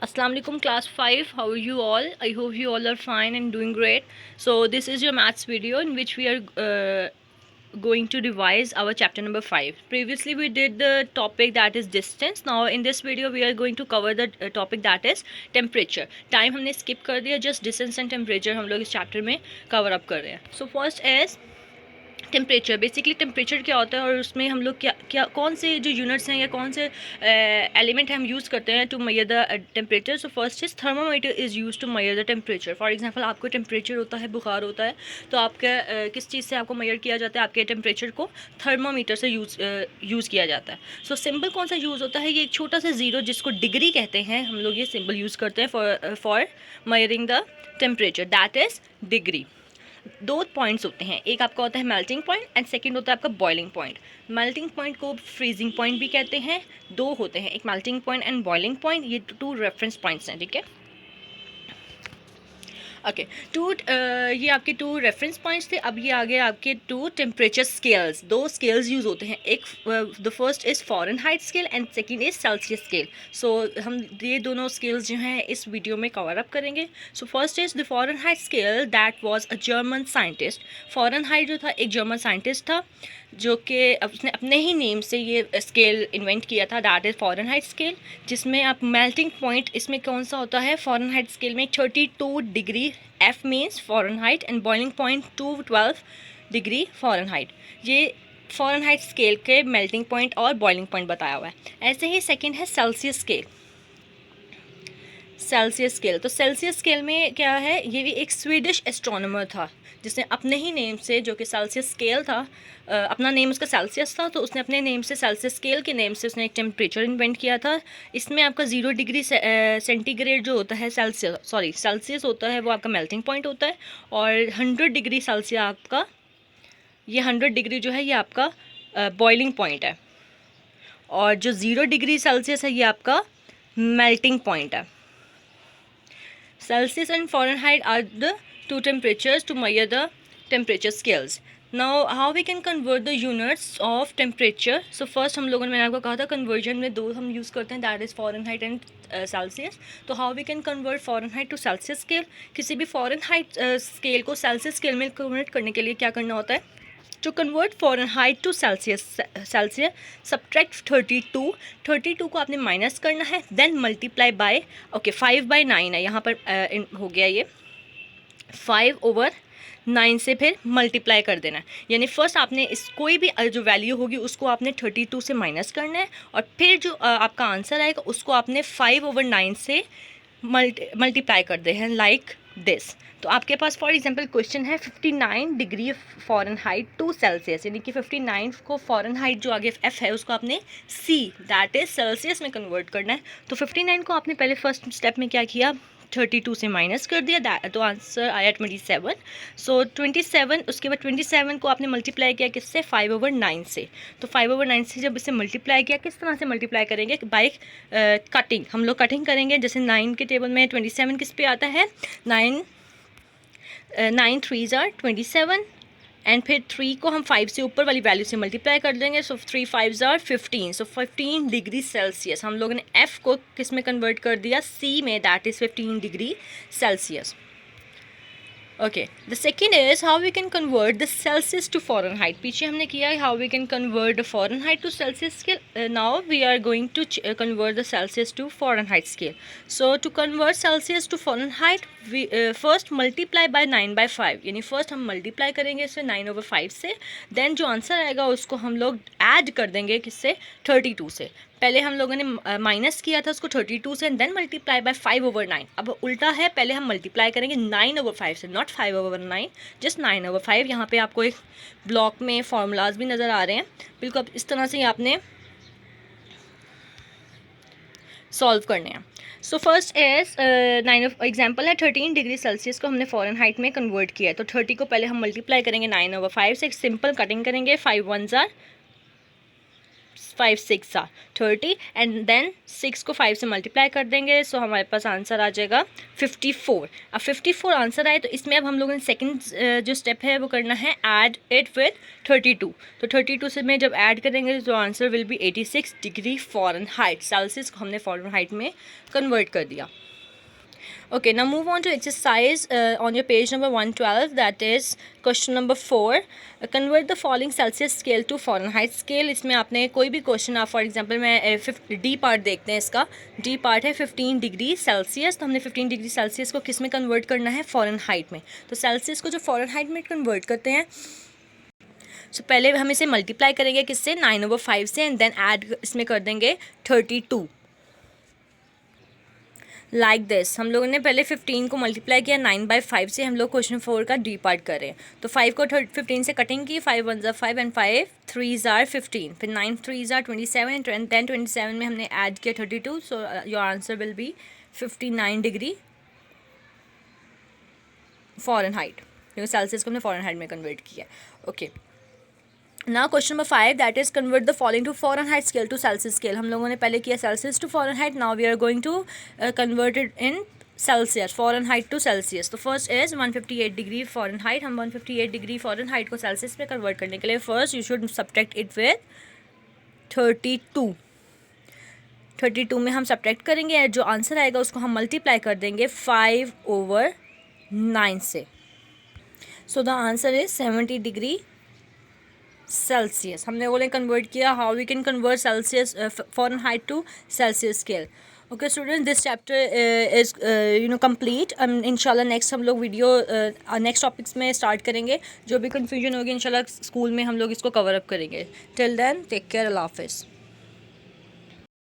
Assalamu alaikum class 5. How are you all? I hope you all are fine and doing great. So this is your maths video in which we are going to revise our chapter number 5. Previously we did the topic that is distance. Now in this video we are going to cover the topic that is temperature. Time हमने skip कर दिया, just distance and temperature हम लोग इस chapter में cover up कर रहे हैं. So first is temperature. Basically temperature क्या होता है और उसमें हम लोग क्या कौन से जो यूनिट्स हैं या कौन से एलिमेंट हम यूज़ करते हैं to measure the temperature. So first is thermometer is use to measure the temperature. For example आपको टेम्परेचर होता है, बुखार होता है, तो आपका किस चीज़ से आपको मेजर किया जाता है? आपके टेम्परेचर को थर्मामीटर से यूज़ किया जाता है. सो सिंबल कौन सा यूज़ होता है? ये एक छोटा सा ज़ीरो जिसको डिग्री कहते हैं, हम लोग ये सिंबल यूज़ करते हैं for measuring the temperature, that is degree. दो पॉइंट्स होते हैं, एक आपका होता है मेल्टिंग पॉइंट एंड सेकंड होता है आपका बॉइलिंग पॉइंट. मेल्टिंग पॉइंट को फ्रीजिंग पॉइंट भी कहते हैं. दो होते हैं, एक melting point and boiling point. ये टू रेफरेंस पॉइंट्स हैं, ठीक है. ओके, ये आपके टू रेफरेंस पॉइंट्स थे. अब ये आगे आपके टू टेम्परेचर स्केल्स. दो स्केल्स यूज़ होते हैं, एक the first is Fahrenheit scale and second is Celsius scale. So हम ये दोनों स्केल्स जो हैं इस वीडियो में कवर अप करेंगे. So first is the Fahrenheit scale, that was a German scientist. Fahrenheit जो था एक जर्मन साइंटिस्ट था जो कि उसने अपने ही नेम से ये स्केल इन्वेंट किया था, दैट इज़ फ़ारेनहाइट स्केल. जिसमें आप मेल्टिंग पॉइंट इसमें कौन सा होता है? फ़ारेनहाइट स्केल में 32 degree F means Fahrenheit and boiling point 212 degree Fahrenheit. ये फ़ारेनहाइट स्केल के मेल्टिंग पॉइंट और बॉइलिंग पॉइंट बताया हुआ है. ऐसे ही सेकंड है सेल्सियस स्केल. सेल्सियस स्केल, तो सेल्सियस स्केल में क्या है? ये भी एक स्वीडिश एस्ट्रोनॉमर था जिसने अपने ही नेम से, जो कि सेल्सियस स्केल था, अपना नेम उसका सेल्सियस था, तो उसने अपने नेम से सेल्सियस स्केल के नेम से उसने एक टेम्परेचर इन्वेंट किया था. इसमें आपका 0 डिग्री सेंटीग्रेड जो होता है सेल्सियस होता है, वो आपका मेल्टिंग पॉइंट होता है. और 100 डिग्री सेल्सियस आपका, ये 100 डिग्री जो है ये आपका बॉइलिंग पॉइंट है. और जो 0 डिग्री सेल्सियस है ये आपका मेल्टिंग पॉइंट है. Celsius and Fahrenheit are the two temperatures to measure the temperature scales. Now how we can convert the units of temperature? So first हम लोगों ने, मैंने आपको कहा था कन्वर्जन में दो हम यूज़ करते हैं, that is Fahrenheit and Celsius. तो how we can convert Fahrenheit to Celsius scale? किसी भी Fahrenheit स्केल को Celsius स्केल में कन्वर्ट करने के लिए क्या करना होता है? To convert Fahrenheit to Celsius, subtract 32 को आपने माइनस करना है, देन मल्टीप्लाई बाय 5/9 है यहाँ पर हो गया ये 5/9 से फिर मल्टीप्लाई कर देना है. यानी फर्स्ट आपने इस कोई भी जो वैल्यू होगी उसको आपने 32 से माइनस करना है और फिर जो आपका आंसर आएगा उसको आपने 5/9 से मल्टीप्लाई कर दे हैं, लाइक दिस. तो आपके पास फॉर एग्जांपल क्वेश्चन है 59 डिग्री फ़ारेनहाइट टू सेल्सियस, यानी कि 59 को फ़ारेनहाइट जो आगे F है उसको आपने C, दैट इज़ सेल्सियस में कन्वर्ट करना है. तो 59 को आपने पहले फर्स्ट स्टेप में क्या किया? 32 से माइनस कर दिया, तो आंसर आया 27. सो 27, उसके बाद 27 को आपने मल्टीप्लाई किया किससे? 5/9 से. तो 5/9 से जब इसे मल्टीप्लाई किया, किस तरह से मल्टीप्लाई करेंगे? By cutting. हम लोग कटिंग करेंगे. जैसे 9 के टेबल में 27 किस पे आता है? 9 3s are 27 एंड फिर 3 को हम 5 से ऊपर वाली वैल्यू से मल्टीप्लाई कर देंगे. सो 3 5s are 15. So 15 degree Celsius हम लोगों ने F को किस में कन्वर्ट कर दिया? C में, that is 15 degree Celsius. Okay, the second is how we can convert the Celsius to Fahrenheit. पीछे हमने किया है how we can convert the Fahrenheit to Celsius scale. Now we are going to convert the Celsius to Fahrenheit scale. So to convert Celsius to Fahrenheit we first multiply by 9/5, यानी first हम multiply करेंगे इसे 9/5 से. Then जो answer आएगा उसको हम लोग ऐड कर देंगे किससे? 32 से. पहले हम लोगों ने माइनस किया था उसको 32 से, देन मल्टीप्लाई बाय 5/9. अब उल्टा है, पहले हम मल्टीप्लाई करेंगे 9/5 से, नॉट 5/9, जस्ट 9/5. यहाँ पे आपको एक ब्लॉक में फार्मूलाज भी नज़र आ रहे हैं. बिल्कुल इस तरह से आपने सॉल्व करने हैं. सो फर्स्ट एज 9 एग्जाम्पल है 13 डिग्री सेल्सियस को हमने फ़ारेनहाइट में कन्वर्ट किया है. तो 30 को पहले हम मल्टीप्लाई करेंगे 9/5 से, एक सिंपल कटिंग करेंगे. 5 1s are 5 6 30 एंड देन 6 को 5 से मल्टीप्लाई कर देंगे, सो हमारे पास आंसर आ जाएगा 54। अब 54 आंसर आए तो इसमें अब हम लोगों ने सेकंड जो स्टेप है वो करना है ऐड इट विद 32। तो 32 से में जब ऐड करेंगे तो answer will B 86 degree Fahrenheit. Celsius को हमने फ़ारेनहाइट में कन्वर्ट कर दिया। Okay, now move on to exercise on your page number 112, that is question number 4. Convert the following Celsius scale to Fahrenheit scale. इसमें आपने कोई भी क्वेश्चन, आप फॉर एग्जांपल मैं डी पार्ट देखते हैं, इसका डी पार्ट है 15 डिग्री सेल्सियस, तो हमने 15 डिग्री सेल्सियस को किस में कन्वर्ट करना है, फ़ारेनहाइट में। तो सेल्सियस को जो फ़ारेनहाइट में कन्वर्ट करते हैं, सो पहले हम इसे मल्टीप्लाई करेंगे किससे, 9/5 से, एंड देन ऐड इसमें कर देंगे 32 लाइक दिस। हम लोगों ने पहले 15 को मल्टीप्लाई किया 9/5 से, हम लोग क्वेश्चन 4 का डी पार्ट कर रहे हैं। तो 5 को 15 से कटिंग की, 5 1 5 एंड 5 3 15, फिर 9 3 27 एंड 10 27 में हमने ऐड किया 32, so your answer will be 59 degree Fahrenheit, क्योंकि सेल्सियस को हमने फ़ारेनहाइट में कन्वर्ट किया। Okay, now question number 5, that is convert the following to Fahrenheit scale to Celsius scale. हम लोगों ने पहले किया Celsius to Fahrenheit, now we are going to convert it in Celsius, Fahrenheit to Celsius. तो first is 158 degree Fahrenheit. हम 158 degree Fahrenheit को Celsius में convert करने के लिए first you should subtract it with 32। 32 में हम सब्ट्रैक्ट करेंगे, जो आंसर आएगा उसको हम मल्टीप्लाई कर देंगे 5/9 से। So the answer is 70 degree Celsius. हमने बोले कन्वर्ट किया, how we can convert Celsius Fahrenheit to Celsius scale. Okay student, this chapter is complete. इंशाल्लाह नेक्स्ट हम लोग वीडियो नेक्स्ट टॉपिक्स में स्टार्ट करेंगे। जो भी कन्फ्यूजन होगी इंशाल्लाह स्कूल में हम लोग इसको कवर अप करेंगे। टिल देन टेक केयर, अल्लाह हाफिज़।